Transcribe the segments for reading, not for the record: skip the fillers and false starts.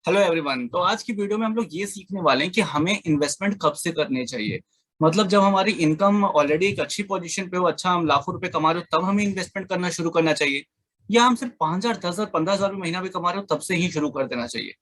Hello everyone. तो आज की वीडियो में हम लोग ये सीखने वाले हैं कि हमें इन्वेस्टमेंट कब से करने चाहिए। मतलब जब हमारी इनकम ऑलरेडी एक अच्छी पोजीशन पे हो, अच्छा हम लाखों रुपए कमा रहे हो, तब हमें इन्वेस्टमेंट करना शुरू करना चाहिए, या हम सिर्फ 5,000 10,000 15,000 महीना भी कमा रहे हो तब से ही शुरू कर देना चाहिए।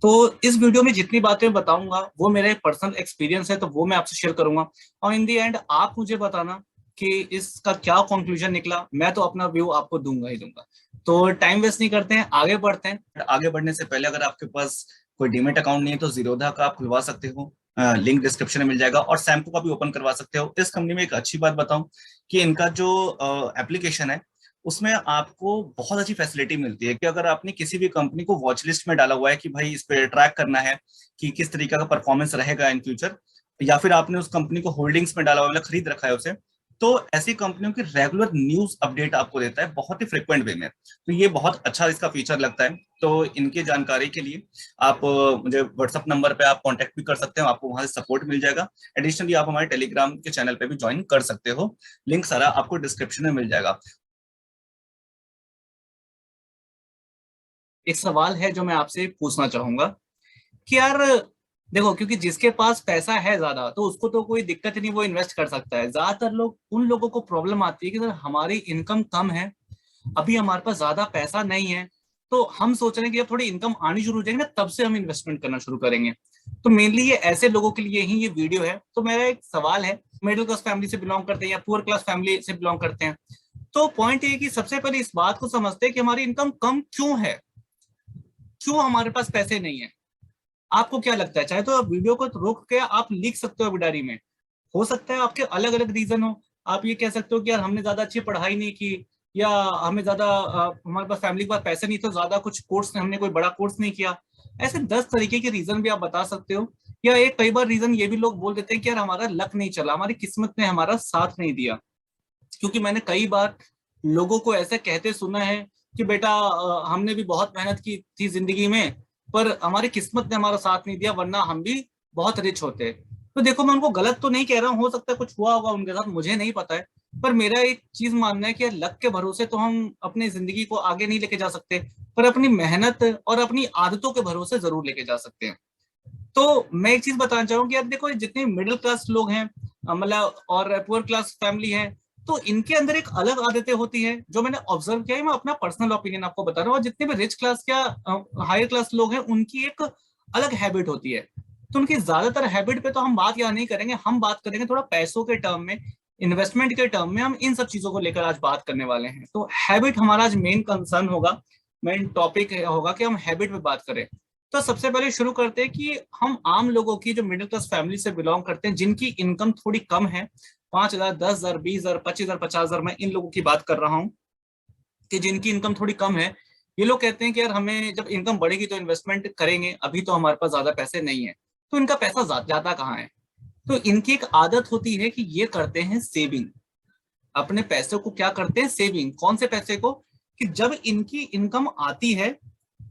तो इस वीडियो में जितनी बातें बताऊंगा वो मेरा एक पर्सनल एक्सपीरियंस है, तो वो मैं आपसे शेयर करूंगा। और इन दी एंड आप मुझे बताना कि इसका क्या कंक्लूजन निकला। मैं तो अपना व्यू आपको दूंगा ही दूंगा। तो टाइम वेस्ट नहीं करते हैं, आगे बढ़ते हैं। आगे बढ़ने से पहले अगर आपके पास कोई डीमेट अकाउंट नहीं है तो जीरोधा का आप खुलवा सकते हो। लिंक डिस्क्रिप्शन में मिल जाएगा। और सैम्पू का भी ओपन करवा सकते हो। इस कंपनी में एक अच्छी बात बताऊं कि इनका जो एप्लीकेशन है उसमें आपको बहुत अच्छी फैसिलिटी मिलती है कि अगर आपने किसी भी कंपनी को वॉच लिस्ट में डाला हुआ है कि भाई इस पे ट्रैक करना है कि किस तरीके का परफॉर्मेंस रहेगा इन फ्यूचर, या फिर आपने उस कंपनी को होल्डिंग्स में डाला हुआ है, मतलब खरीद रखा है उसे, तो ऐसी कंपनियों की रेगुलर न्यूज अपडेट आपको देता है बहुत ही फ्रिक्वेंट वे में। तो ये बहुत अच्छा इसका फीचर लगता है। तो इनकी जानकारी के लिए आप मुझे व्हाट्सअप नंबर पे आप कांटेक्ट भी कर सकते हो, आपको वहां से सपोर्ट मिल जाएगा। एडिशनली आप हमारे टेलीग्राम के चैनल पे भी ज्वाइन कर सकते हो। लिंक सारा आपको डिस्क्रिप्शन में मिल जाएगा। एक सवाल है जो मैं आपसे पूछना चाहूंगा कि यार देखो, क्योंकि जिसके पास पैसा है ज्यादा तो उसको तो कोई दिक्कत ही नहीं, वो इन्वेस्ट कर सकता है। ज्यादातर लोग, उन लोगों को प्रॉब्लम आती है कि सर हमारी इनकम कम है, अभी हमारे पास ज्यादा पैसा नहीं है, तो हम सोच रहे हैं कि जब थोड़ी इनकम आनी शुरू हो जाएगी ना तब से हम इन्वेस्टमेंट करना शुरू करेंगे। तो मेनली ये ऐसे लोगों के लिए ही ये वीडियो है। तो मेरा एक सवाल है, मिडिल क्लास फैमिली से बिलोंग करते हैं या पुअर क्लास फैमिली से बिलोंग करते हैं, तो पॉइंट ये है कि सबसे पहले इस बात को समझते हैं कि हमारी इनकम कम क्यों है, क्यों हमारे पास पैसे नहीं है। आपको क्या लगता है? चाहे तो आप वीडियो को रोक के आप लिख सकते हो अभी डायरी में। हो सकता है आपके अलग अलग रीजन हो। आप ये कह सकते हो कि यार हमने ज्यादा अच्छी पढ़ाई नहीं की, या हमें ज्यादा हमारे पास फैमिली के पास पैसे नहीं, तो ज्यादा कुछ कोर्स हमने कोई बड़ा कोर्स नहीं किया। ऐसे 10 तरीके के रीजन भी आप बता सकते हो। या एक कई बार रीजन ये भी लोग बोल देते हैं कि यार हमारा लक नहीं चला, हमारी किस्मत ने हमारा साथ नहीं दिया। क्योंकि मैंने कई बार लोगों को ऐसे कहते सुना है कि बेटा हमने भी बहुत मेहनत की थी जिंदगी में, पर हमारी किस्मत ने हमारा साथ नहीं दिया, वरना हम भी बहुत रिच होते। तो देखो, मैं उनको गलत तो नहीं कह रहा हूँ, हो सकता है कुछ हुआ होगा उनके साथ, मुझे नहीं पता है। पर मेरा एक चीज मानना है कि लक के भरोसे तो हम अपनी जिंदगी को आगे नहीं लेके जा सकते, पर अपनी मेहनत और अपनी आदतों के भरोसे जरूर लेके जा सकते हैं। तो मैं एक चीज बताना चाहूंगी, यार देखो, जितने मिडिल क्लास लोग हैं, मतलब और पुअर क्लास फैमिली है, तो इनके अंदर एक अलग आदतें होती है जो मैंने ऑब्जर्व किया है। मैं अपना पर्सनल ओपिनियन आपको बता रहा हूँ। और जितने भी रिच क्लास या हायर क्लास लोग हैं, उनकी एक अलग हैबिट होती है। तो उनकी ज्यादातर हैबिट पे तो हम बात यहाँ नहीं करेंगे, हम बात करेंगे थोड़ा पैसों के टर्म में, इन्वेस्टमेंट के टर्म में। हम इन सब चीजों को लेकर आज बात करने वाले हैं। तो हैबिट हमारा आज मेन कंसर्न होगा, मेन टॉपिक होगा कि हम हैबिट पे बात करें। तो सबसे पहले शुरू करते हैं कि हम आम लोगों की, जो मिडिल क्लास फैमिली से बिलोंग करते हैं, जिनकी इनकम थोड़ी कम है, 5,000 10,000 20,000 25,000 50,000, मैं इन लोगों की बात कर रहा हूँ कि जिनकी इनकम थोड़ी कम है। ये लोग कहते हैं कि यार हमें जब इनकम बढ़ेगी तो इन्वेस्टमेंट करेंगे, अभी तो हमारे पास ज्यादा पैसे नहीं है। तो इनका पैसा ज्यादा कहाँ है? तो इनकी एक आदत होती है कि ये करते हैं सेविंग। अपने पैसे को क्या करते हैं? सेविंग। कौन से पैसे को? कि जब इनकी इनकम आती है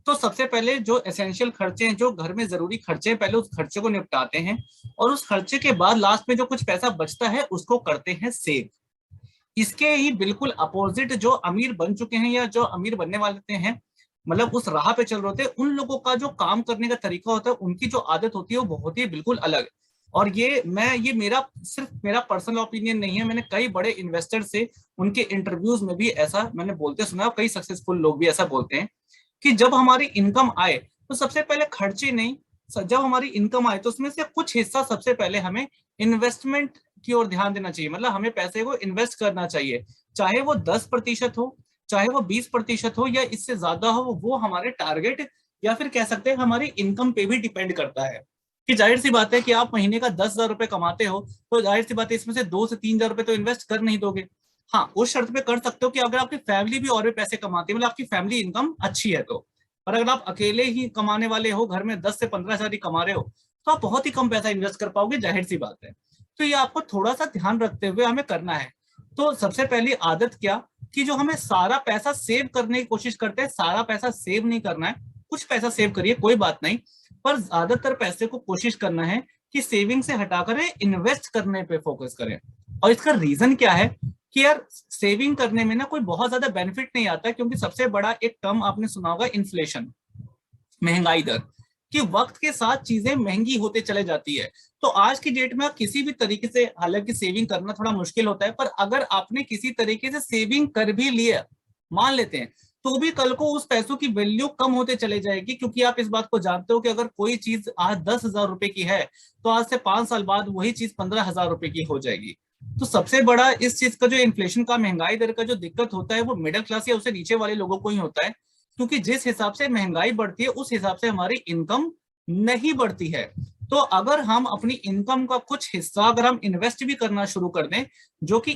तो सबसे पहले जो एसेंशियल खर्चे हैं, जो घर में जरूरी खर्चे हैं, पहले उस खर्चे को निपटाते हैं। और उस खर्चे के बाद लास्ट में जो कुछ पैसा बचता है उसको करते हैं सेव। इसके ही बिल्कुल अपोजिट जो अमीर बन चुके हैं या जो अमीर बनने वाले हैं, मतलब उस राह पे चल रहे होते हैं, उन लोगों का जो काम करने का तरीका होता है, उनकी जो आदत होती है, वो बहुत ही बिल्कुल अलग। और ये मेरा सिर्फ मेरा पर्सनल ओपिनियन नहीं है। मैंने कई बड़े इन्वेस्टर से उनके इंटरव्यूज में भी ऐसा मैंने बोलते सुना है, और कई सक्सेसफुल लोग भी ऐसा बोलते हैं कि जब हमारी इनकम आए तो सबसे पहले खर्चे नहीं, जब हमारी इनकम आए तो उसमें से कुछ हिस्सा सबसे पहले हमें इन्वेस्टमेंट की ओर ध्यान देना चाहिए। मतलब हमें पैसे को इन्वेस्ट करना चाहिए, चाहे वो 10% हो, चाहे वो 20% हो, या इससे ज्यादा हो, वो हमारे टारगेट या फिर कह सकते हैं हमारी इनकम पे भी डिपेंड करता है। कि जाहिर सी बात है कि आप महीने का 10,000 रुपए कमाते हो, तो जाहिर सी बात है इसमें से 2 से 3 हजार रुपए तो इन्वेस्ट कर नहीं दोगे। हाँ, उस शर्त पे कर सकते हो कि अगर आपकी फैमिली भी और भी पैसे कमाती है, मतलब आपकी फैमिली इनकम अच्छी है तो। पर अगर आप अकेले ही कमाने वाले हो, घर में 10 से 15 हजार ही कमा रहे हो, तो आप बहुत ही कम पैसा इन्वेस्ट कर पाओगे, जाहिर सी बात है। तो ये आपको थोड़ा सा ध्यान रखते हुए हमें करना है। तो सबसे पहली आदत क्या, कि जो हमें सारा पैसा सेव करने की कोशिश करते हैं, सारा पैसा सेव नहीं करना है। कुछ पैसा सेव करिए, कोई बात नहीं, पर ज्यादातर पैसे को कोशिश करना है कि सेविंग से हटाकर इन्वेस्ट करने पे फोकस करें। और इसका रीजन क्या है कि यार सेविंग करने में ना कोई बहुत ज्यादा बेनिफिट नहीं आता, क्योंकि सबसे बड़ा एक टर्म आपने सुना होगा, इन्फ्लेशन, महंगाई दर। कि वक्त के साथ चीजें महंगी होते चले जाती है। तो आज की डेट में आप किसी भी तरीके से, हालांकि सेविंग करना थोड़ा मुश्किल होता है, पर अगर आपने किसी तरीके से सेविंग कर भी लिया, मान लेते हैं, तो भी कल को उस पैसों की वैल्यू कम होते चले जाएगी, क्योंकि आप इस बात को जानते हो कि अगर कोई चीज आज 10,000 रुपए की है, तो आज से 5 साल बाद वही चीज 15,000 रुपए की हो जाएगी। तो सबसे बड़ा इस चीज का जो इन्फ्लेशन का, महंगाई दर का जो दिक्कत होता है, वो मिडिल क्लास या उससे नीचे वाले लोगों को ही होता है, क्योंकि जिस हिसाब से महंगाई बढ़ती है उस हिसाब से हमारी इनकम नहीं बढ़ती है। तो अगर हम अपनी इनकम का कुछ हिस्सा अगर हम इन्वेस्ट भी करना शुरू कर दें, जो कि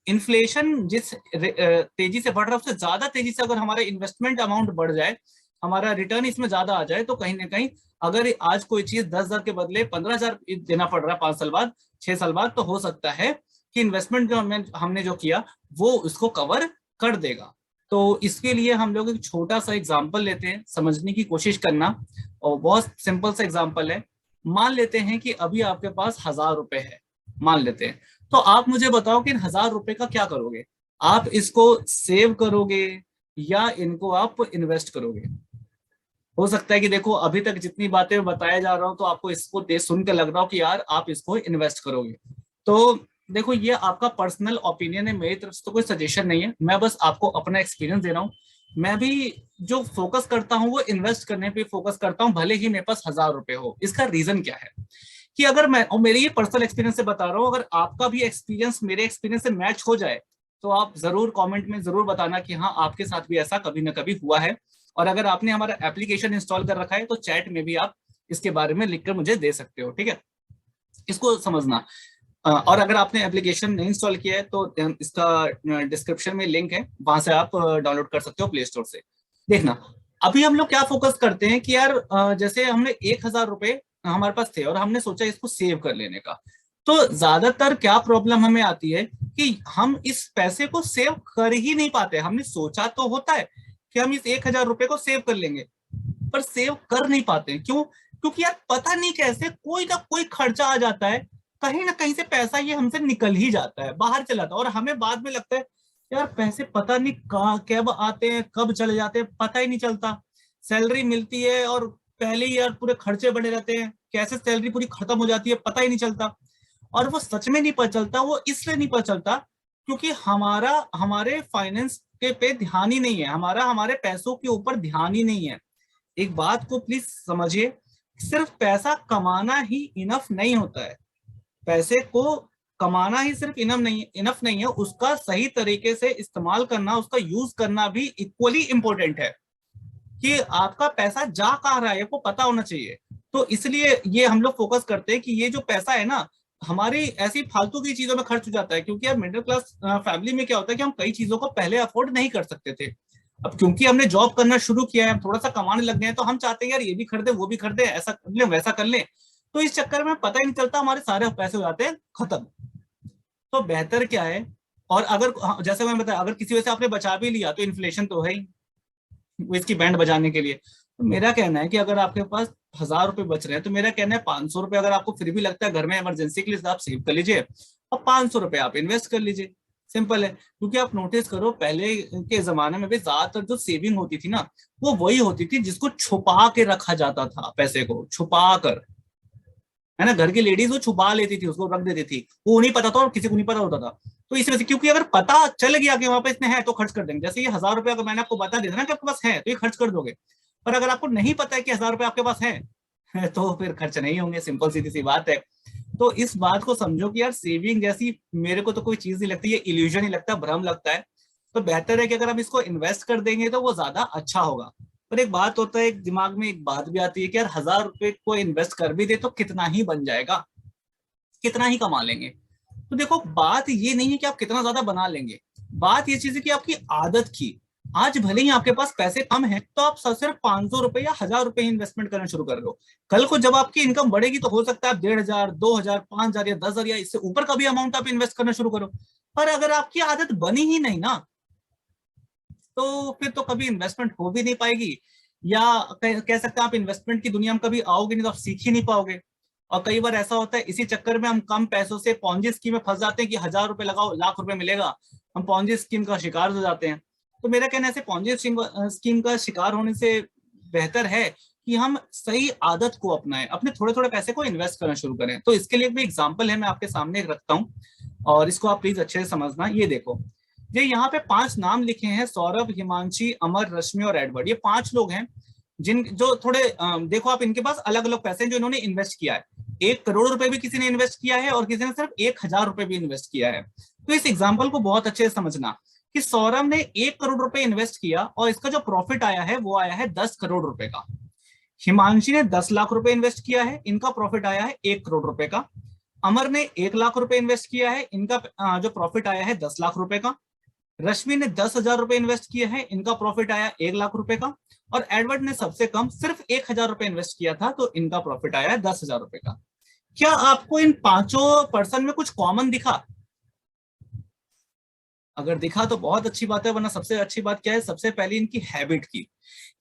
इन्फ्लेशन जिस तेजी से बढ़ रहा है उससे ज्यादा तेजी से अगर हमारा इन्वेस्टमेंट अमाउंट बढ़ जाए, हमारा रिटर्न इसमें ज्यादा आ जाए, तो कहीं ना कहीं अगर आज कोई चीज 10,000 के बदले 15,000 देना पड़ रहा है 5 साल बाद, 6 साल बाद, तो हो सकता है कि इन्वेस्टमेंट जो हमने जो किया वो उसको कवर कर देगा। तो इसके लिए हम लोग एक छोटा सा एग्जाम्पल लेते हैं, समझने की कोशिश करना, और बहुत सिंपल सा एग्जाम्पल है। मान लेते हैं कि अभी आपके पास 1,000 रुपए है, मान लेते हैं, तो आप मुझे बताओ कि इन 1,000 रुपए का क्या करोगे? आप इसको सेव करोगे या इनको आप इन्वेस्ट करोगे? हो सकता है कि देखो अभी तक जितनी बातें मैं बताया जा रहा हूं, तो आपको इसको देख सुन के लग रहा हो कि यार आप इसको इन्वेस्ट करोगे। तो देखो ये आपका पर्सनल ओपिनियन है, मेरी तरफ से तो कोई सजेशन नहीं है, मैं बस आपको अपना एक्सपीरियंस दे रहा हूँ। मैं भी जो फोकस करता हूँ वो इन्वेस्ट करने पे फोकस करता हूँ, भले ही मेरे पास 1,000 रुपए हो। इसका रीजन क्या है कि अगर मैं, और मेरे ये पर्सनल एक्सपीरियंस से बता रहा हूँ, अगर आपका भी एक्सपीरियंस मेरे एक्सपीरियंस से मैच हो जाए, तो आप जरूर कमेंट में जरूर बताना कि हाँ आपके साथ भी ऐसा कभी ना कभी हुआ है। और अगर आपने हमारा एप्लीकेशन इंस्टॉल कर रखा है, तो चैट में भी आप इसके बारे में लिखकर मुझे दे सकते हो, ठीक है? इसको समझना। और अगर आपने एप्लीकेशन नहीं इंस्टॉल किया है, तो इसका डिस्क्रिप्शन में लिंक है, वहां से आप डाउनलोड कर सकते हो प्ले स्टोर से। देखना, अभी हम लोग क्या फोकस करते हैं कि यार जैसे हमने 1,000 रुपए हमारे पास थे और हमने सोचा इसको सेव कर लेने का, तो ज्यादातर क्या प्रॉब्लम हमें आती है कि हम इस पैसे को सेव कर ही नहीं पाते। हमने सोचा तो होता है कि हम इस 1,000 रुपए को सेव कर लेंगे, पर सेव कर नहीं पाते। क्यों? क्योंकि यार पता नहीं कैसे कोई ना कोई खर्चा आ जाता है, कहीं ना कहीं से पैसा ये हमसे निकल ही जाता है, बाहर चला जाता है, और हमें बाद में लगता है यार पैसे पता नहीं कहाँ कब आते हैं कब चले जाते हैं, पता ही नहीं चलता। सैलरी मिलती है और पहले ही यार पूरे खर्चे बढ़े रहते हैं, कैसे सैलरी पूरी खत्म हो जाती है पता ही नहीं चलता। और वो सच में नहीं पता चलता, वो इसलिए नहीं पता चलता क्योंकि हमारा हमारे फाइनेंस के पे ध्यान ही नहीं है, हमारा हमारे पैसों के ऊपर ध्यान ही नहीं है। एक बात को प्लीज समझिए, सिर्फ पैसा कमाना ही इनफ नहीं होता है। पैसे को कमाना ही सिर्फ इनफ नहीं है, उसका सही तरीके से इस्तेमाल करना, उसका यूज करना भी इक्वली इंपॉर्टेंट है। कि आपका पैसा जा कहाँ रहा है वो पता होना चाहिए। तो इसलिए ये हम लोग फोकस करते हैं कि ये जो पैसा है ना, हमारी ऐसी फालतू की चीजों में खर्च हो जाता है। क्योंकि यार मिडिल क्लास फैमिली में क्या होता है कि हम कई चीजों को पहले अफोर्ड नहीं कर सकते थे। अब क्योंकि हमने जॉब करना शुरू किया है, हम थोड़ा सा कमाने लग गए हैं, तो हम चाहते हैं यार ये भी खरीदे वो भी खरीदे, ऐसा कर ले वैसा कर ले। तो इस चक्कर में पता ही नहीं चलता, हमारे सारे पैसे हो जाते हैं खत्म। तो बेहतर क्या है, और अगर जैसे मैं बताया, अगर किसी वजह से आपने बचा भी लिया, तो इन्फ्लेशन तो है ही वो इसकी बैंड बजाने के लिए। तो मेरा कहना है कि अगर आपके पास 1,000 रुपए बच रहे हैं, तो मेरा कहना है 500 रुपए अगर आपको फिर भी लगता है घर में इमरजेंसी के लिए, आप सेव कर लीजिए, और 500 रुपए आप इन्वेस्ट कर लीजिए। सिंपल है। क्योंकि आप नोटिस करो, पहले के जमाने में भी ज्यादातर जो सेविंग होती थी ना, वो वही होती थी जिसको छुपा के रखा जाता था, पैसे को छुपा कर, है ना। घर की लेडीज वो छुपा लेती थी, उसको रख देती थी, वो नहीं पता था और किसी को नहीं पता होता था। तो इस वजह से, क्योंकि अगर पता चल गया कि वहां पे इतने हैं तो खर्च कर देंगे। जैसे ये 1,000 रुपए अगर मैंने आपको बता दिया ना कि आपके पास है, तो ये खर्च कर दोगे। पर अगर आपको नहीं पता है कि 1,000 रुपए आपके पास है तो फिर खर्च नहीं होंगे, सिंपल सीधी सी बात है। तो इस बात को समझो कि यार सेविंग जैसी मेरे को तो कोई चीज नहीं लगती, ये इल्यूजन ही लगता है, भ्रम लगता है। तो बेहतर है कि अगर हम इसको इन्वेस्ट कर देंगे तो वो ज्यादा अच्छा होगा। पर एक बात होता है, एक दिमाग में एक बात भी आती है कि यार 1,000 रुपए को इन्वेस्ट कर भी दे तो कितना ही बन जाएगा, कितना ही कमा लेंगे। तो देखो बात ये नहीं है कि आप कितना ज्यादा बना लेंगे, बात ये चीज है कि आपकी आदत की। आज भले ही आपके पास पैसे कम है, तो आप सिर्फ 500 रुपए या 1,000 रुपए ही इन्वेस्टमेंट करना शुरू कर दो। कल को जब आपकी इनकम बढ़ेगी, तो हो सकता है आप 1,500, 2,000, 5,000 या 10,000 या इससे ऊपर का भी अमाउंट आप इन्वेस्ट करना शुरू करो। पर अगर आपकी आदत बनी ही नहीं ना, तो फिर तो कभी इन्वेस्टमेंट हो भी नहीं पाएगी, या कह सकते हैं आप इन्वेस्टमेंट की दुनिया में कभी आओगे नहीं, तो आप सीख ही नहीं पाओगे। और कई बार ऐसा होता है, इसी चक्कर में हम कम पैसों से पॉन्जी स्कीम में फंस जाते हैं कि 1,000 रुपए लगाओ लाख रुपए मिलेगा। हम पॉन्जी स्कीम का शिकार हो जाते हैं। तो मेरा कहना है, ऐसे पॉन्जी स्कीम का शिकार होने से बेहतर है कि हम सही आदत को अपनाएं, अपने थोड़े थोड़े पैसे को इन्वेस्ट करना शुरू करें। तो इसके लिए भी एग्जांपल है, मैं आपके सामने रखता हूं और इसको आप प्लीज अच्छे से समझना। ये देखो, ये यहाँ पे 5 नाम लिखे हैं, सौरभ, हिमांशी, अमर, रश्मि और एडवर्ड। ये 5 लोग हैं जिन जो थोड़े देखो आप, इनके पास अलग अलग पैसे हैं जो इन्होंने इन्वेस्ट किया है। 1 करोड़ रुपए भी किसी ने इन्वेस्ट किया है और किसी ने सिर्फ 1,000 रुपए भी इन्वेस्ट किया है। तो इस एग्जाम्पल को बहुत अच्छे से समझना कि सौरभ ने 1 करोड़ रुपए इन्वेस्ट किया और इसका जो प्रॉफिट आया है वो आया है 10 करोड़ रुपए का। हिमांशी ने 10 लाख रुपए इन्वेस्ट किया है, इनका प्रॉफिट आया है 1 करोड़ रुपए का। अमर ने 1 लाख रुपए इन्वेस्ट किया है, इनका जो प्रॉफिट आया है 10 लाख रुपए का। रश्मि ने 10,000 रुपए इन्वेस्ट किए हैं, इनका प्रॉफिट आया 1 लाख रुपए का। और एडवर्ड ने सबसे कम सिर्फ 1,000 रुपए इन्वेस्ट किया था, तो इनका प्रॉफिट आया है 10,000 रुपए का। क्या आपको इन 5 पर्सन में कुछ कॉमन दिखा? अगर दिखा तो बहुत अच्छी बात है, वरना सबसे अच्छी बात क्या है, सबसे पहले इनकी हैबिट की,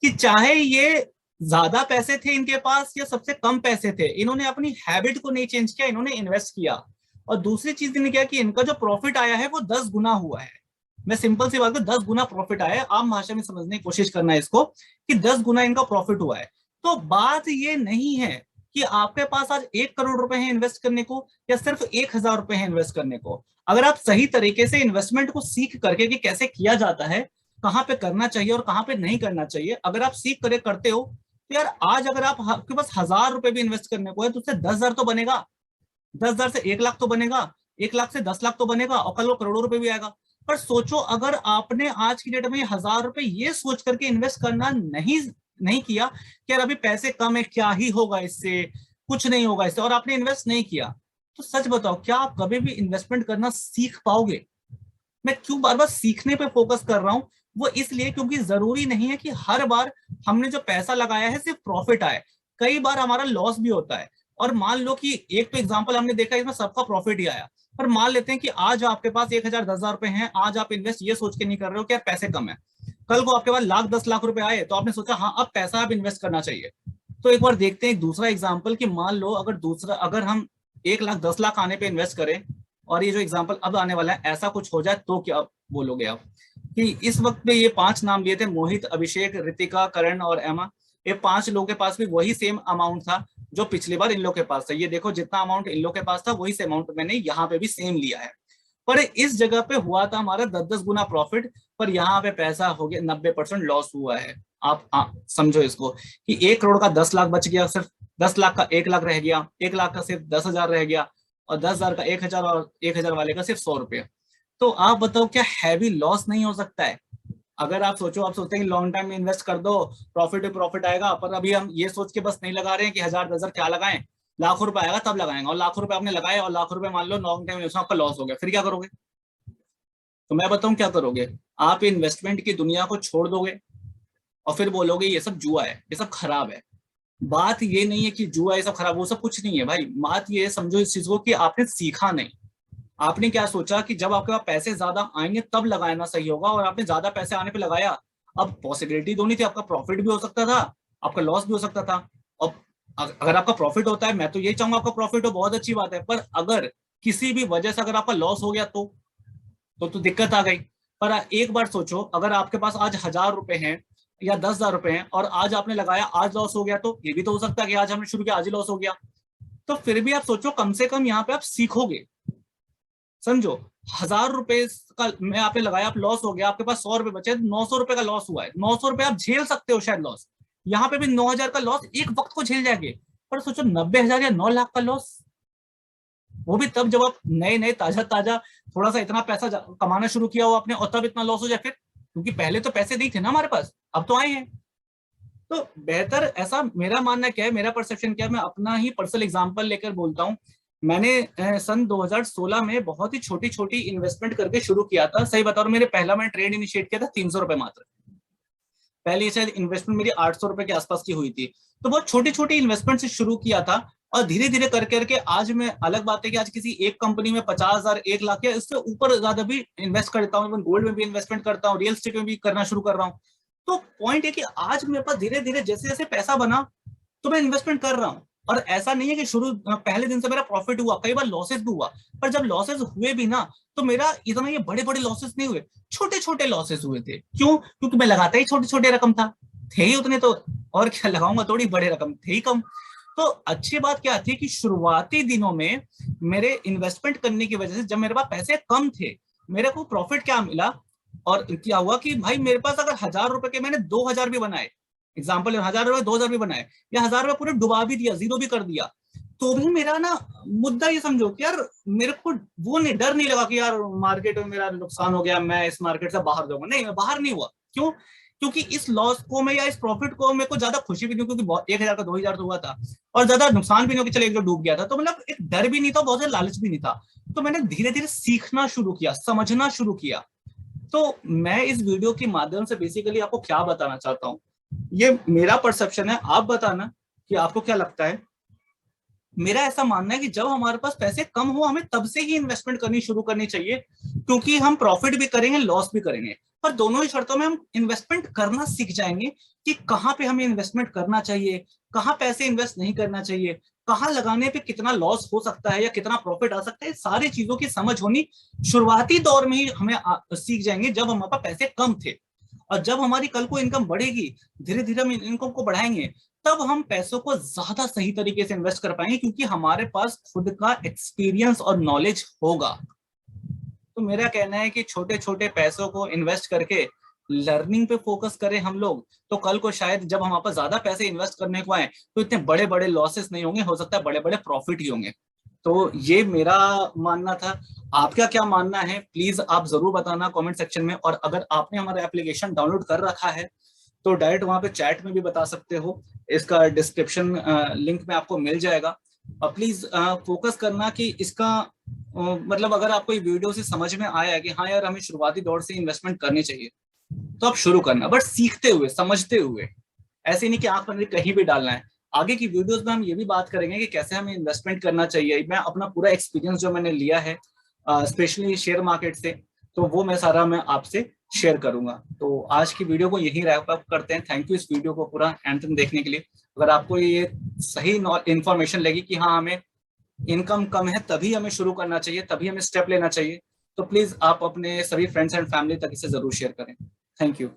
कि चाहे ये ज्यादा पैसे थे इनके पास या सबसे कम पैसे थे, इन्होंने अपनी हैबिट को नहीं चेंज किया, इन्होंने इन्वेस्ट किया। और दूसरी चीज इन्होंने क्या कि इनका जो प्रॉफिट आया है वो 10 गुना हुआ है। मैं सिंपल सी बात कर, 10 गुना प्रॉफिट आया है, आम भाषा में समझने की कोशिश करना है इसको, कि 10 गुना इनका प्रॉफिट हुआ है। तो बात ये नहीं है कि आपके पास आज 1 करोड़ रुपए है इन्वेस्ट करने को या सिर्फ 1,000 रुपए है इन्वेस्ट करने को। अगर आप सही तरीके से इन्वेस्टमेंट को सीख करके कि कैसे किया जाता है, कहाँ पे करना चाहिए और कहाँ पे नहीं करना चाहिए, अगर आप सीख करे करते हो, तो यार आज अगर आपके पास 1,000 रुपए भी इन्वेस्ट करने को है तो उससे 10,000 तो बनेगा, 10,000 से 1 लाख तो बनेगा, 1 लाख से 10 लाख तो बनेगा, और कल वो करोड़ों रुपए भी आएगा। पर सोचो, अगर आपने आज की डेट में 1,000 रुपए ये सोच करके इन्वेस्ट करना नहीं किया कि यार अभी पैसे कम है, क्या ही होगा इससे, कुछ नहीं होगा इससे, और आपने इन्वेस्ट नहीं किया, तो सच बताओ क्या आप कभी भी इन्वेस्टमेंट करना सीख पाओगे? मैं क्यों बार बार सीखने पे फोकस कर रहा हूं, वो इसलिए क्योंकि जरूरी नहीं है कि हर बार हमने जो पैसा लगाया है सिर्फ प्रॉफिट आए, कई बार हमारा लॉस भी होता है। और मान लो कि एक तो एग्जांपल हमने देखा इसमें सबका प्रॉफिट ही आया, पर मान लेते हैं कि आज आपके पास 1,000 10,000 रुपए हैं, आज आप इन्वेस्ट ये सोच के नहीं कर रहे हो कि यार पैसे कम है, कल को आपके पास लाख 10 लाख रुपए आए तो आपने सोचा हाँ अब पैसा आप इन्वेस्ट करना चाहिए। तो एक बार देखते हैं एक दूसरा एग्जाम्पल, कि मान लो अगर हम 1 लाख 10 लाख आने पे इन्वेस्ट करें, और ये जो एग्जांपल अब आने वाला है ऐसा कुछ हो जाए, तो क्या बोलोगे आप? कि इस वक्त पे ये 5 नाम लिए थे, मोहित, अभिषेक, रितिका, करण और एमा, ये 5 लोगों के पास भी वही सेम अमाउंट था जो पिछली बार इन लोग के पास था। ये देखो जितना अमाउंट इन लोग के पास था वही से अमाउंट मैंने यहाँ पे भी सेम लिया है। पर इस जगह पे हुआ था हमारा 10-10 गुना प्रॉफिट, पर यहाँ पे पैसा हो गया 90% लॉस हुआ है। आप समझो इसको, कि 1 करोड़ का 10 लाख बच गया, सिर्फ 10 लाख का 1 लाख रह गया, 1 लाख का सिर्फ 10,000 रह गया, और 10,000 का 1,000, और 1,000 वाले का सिर्फ 100 रुपये। तो आप बताओ क्या हैवी लॉस नहीं हो सकता है? अगर आप सोचते हैं कि लॉन्ग टाइम में इन्वेस्ट कर दो, प्रॉफिट पे प्रॉफिट आएगा, पर अभी हम ये सोच के बस नहीं लगा रहे हैं कि 1,000 10,000 क्या लगाएं, लाखों रुपए आएगा तब लगाएंगे, और लाखों रुपए आपने लगाए और लाखों रुपए मान लो लॉन्ग टाइम में आपका लॉस हो गया, फिर क्या करोगे? तो मैं बताऊं क्या करोगे, आप इन्वेस्टमेंट की दुनिया को छोड़ दोगे और फिर बोलोगे ये सब जुआ है, ये सब खराब है। बात ये नहीं है कि जुआ ये सब खराब, वो सब कुछ नहीं है भाई। बात ये समझो इस चीज को कि आपने सीखा नहीं। आपने क्या सोचा कि जब आपके पास पैसे ज्यादा आएंगे तब लगाना सही होगा, और आपने ज्यादा पैसे आने पे लगाया। अब पॉसिबिलिटी दोनों थी, आपका प्रॉफिट भी हो सकता था, आपका लॉस भी हो सकता था। और अगर आपका प्रॉफिट होता है, मैं तो यही चाहूंगा आपका प्रॉफिट हो, बहुत अच्छी बात है, पर अगर किसी भी वजह से अगर आपका लॉस हो गया तो दिक्कत आ गई। पर एक बार सोचो, अगर आपके पास आज 1,000 रुपए हैं या 10,000 रुपए हैं और आज आपने लगाया, आज लॉस हो गया, तो ये भी तो हो सकता है कि आज हमने शुरू किया आज ही लॉस हो गया। तो फिर भी आप सोचो, कम से कम यहाँ पे आप सीखोगे। समझो, 1,000 रुपए का मैं आपने लगाया, आप लॉस हो गया, आपके पास 100 रुपए बचे, 900 रुपए का लॉस हुआ है। 900 रुपए आप झेल सकते हो शायद लॉस, यहाँ पे भी 9,000 का लॉस एक वक्त को झेल जाएंगे। पर सोचो 90,000 या 9 लाख का लॉस, वो भी तब जब आप नए नए ताजा ताजा थोड़ा सा इतना पैसा कमाना शुरू किया हो आपने, और तब इतना लॉस हो जाए फिर, क्योंकि पहले तो पैसे नहीं थे ना हमारे पास, अब तो आए हैं। तो बेहतर, ऐसा मेरा मानना क्या है, मेरा परसेप्शन क्या है, मैं अपना ही पर्सनल एग्जांपल लेकर बोलता हूँ। मैंने सन 2016 में बहुत ही छोटी छोटी इन्वेस्टमेंट करके शुरू किया था। सही बता रहा हूं, मेरे पहला मैंने ट्रेड इनिशिएट किया था 300 रुपए मात्र। पहले शायद इन्वेस्टमेंट मेरी 800 रुपए के आसपास की हुई थी। तो बहुत छोटी छोटी इन्वेस्टमेंट से शुरू किया था, और धीरे धीरे कर करके आज मैं, अलग बात है कि आज किसी एक कंपनी में 50,000 1 लाख या इससे ऊपर ज्यादा भी इन्वेस्ट करता हूँ, गोल्ड में भी इन्वेस्टमेंट करता हूँ, रियल एस्टेट में भी करना शुरू कर रहा हूँ। तो पॉइंट है कि आज मेरे पास धीरे धीरे जैसे जैसे पैसा बना तो मैं इन्वेस्टमेंट कर रहा हूँ। और ऐसा नहीं है कि शुरू पहले दिन से मेरा प्रॉफिट हुआ, कई बार लॉसेस भी हुआ, पर जब लॉसेस हुए भी ना, तो मेरा इतना ये बड़े बड़े लॉसेस नहीं हुए, छोटे छोटे लॉसेस हुए थे। क्यों? क्योंकि मैं लगाता ही छोटे छोटे रकम था, थे ही उतने, तो और क्या लगाऊंगा, थोड़ी बड़े रकम थे ही कम। तो अच्छी बात क्या थी कि शुरुआती दिनों में मेरे इन्वेस्टमेंट करने की वजह से जब मेरे पास पैसे कम थे, मेरे को प्रॉफिट क्या मिला और क्या हुआ कि भाई मेरे पास अगर 1,000 रुपए के मैंने 2,000 भी बनाए, एग्जाम्पल 1,000 रुपए 2,000 भी बनाए, या 1,000 रुपए पूरे डुबा भी दिया, जीरो भी कर दिया, तो भी मेरा ना मुद्दा ये समझो कि यार मेरे को वो नहीं, डर नहीं लगा कि यार मार्केट में मेरा नुकसान हो गया, मैं इस मार्केट से बाहर जाऊंगा। नहीं, मैं बाहर नहीं हुआ। क्यों? क्योंकि इस लॉस को मैं या इस प्रॉफिट को मेरे को ज्यादा खुशी भी नहीं, क्योंकि 1,000 का 2,000 तो हुआ था, और ज्यादा नुकसान भी नहीं हो कि चले एक जो डूब गया था, तो मतलब एक डर भी नहीं था, बहुत ज्यादा लालच भी नहीं था। तो मैंने धीरे धीरे सीखना शुरू किया, समझना शुरू किया। तो मैं इस वीडियो के माध्यम से बेसिकली आपको क्या बताना चाहता हूँ, ये मेरा परसेप्शन है, आप बताना कि आपको क्या लगता है। मेरा ऐसा मानना है कि जब हमारे पास पैसे कम हो, हमें तब से ही इन्वेस्टमेंट करनी शुरू करनी चाहिए, क्योंकि हम प्रॉफिट भी करेंगे, लॉस भी करेंगे, पर दोनों ही शर्तों में हम इन्वेस्टमेंट करना सीख जाएंगे कि कहाँ पे हमें इन्वेस्टमेंट करना चाहिए, कहाँ पैसे इन्वेस्ट नहीं करना चाहिए, कहाँ लगाने पे कितना लॉस हो सकता है या कितना प्रॉफिट आ सकता है। सारी चीजों की समझ होनी शुरुआती दौर में ही हमें सीख जाएंगे, जब हमारे पास पैसे कम थे। और जब हमारी कल को इनकम बढ़ेगी, धीरे धीरे हम इनकम को बढ़ाएंगे, तब हम पैसों को ज्यादा सही तरीके से इन्वेस्ट कर पाएंगे, क्योंकि हमारे पास खुद का एक्सपीरियंस और नॉलेज होगा। तो मेरा कहना है कि छोटे छोटे पैसों को इन्वेस्ट करके लर्निंग पे फोकस करें हम लोग, तो कल को शायद जब हमारे पास ज्यादा पैसे इन्वेस्ट करने को आए, तो इतने बड़े बड़े लॉसेस नहीं होंगे, हो सकता है बड़े बड़े प्रॉफिट ही होंगे। तो ये मेरा मानना था। आपका क्या मानना है प्लीज आप जरूर बताना कमेंट सेक्शन में। और अगर आपने हमारा एप्लीकेशन डाउनलोड कर रखा है तो डायरेक्ट वहां पे चैट में भी बता सकते हो, इसका डिस्क्रिप्शन लिंक में आपको मिल जाएगा। और प्लीज फोकस करना कि इसका मतलब अगर आपको ये वीडियो से समझ में आया कि हाँ यार हमें शुरुआती दौर से इन्वेस्टमेंट करनी चाहिए, तो आप शुरू करना, बट सीखते हुए, समझते हुए। ऐसे नहीं कि आंख बंद कहीं भी डालना है। आगे की वीडियोस में हम ये भी बात करेंगे कि कैसे हमें इन्वेस्टमेंट करना चाहिए। मैं अपना पूरा एक्सपीरियंस जो मैंने लिया है स्पेशली शेयर मार्केट से, तो वो मैं आपसे शेयर करूंगा। तो आज की वीडियो को यही रैप अप करते हैं। थैंक यू इस वीडियो को पूरा एंड तक देखने के लिए। अगर आपको ये सही इंफॉर्मेशन लगी कि हाँ हमें इनकम कम है तभी हमें शुरू करना चाहिए, तभी हमें स्टेप लेना चाहिए, तो प्लीज आप अपने सभी फ्रेंड्स एंड फैमिली तक इसे जरूर शेयर करें। Thank you.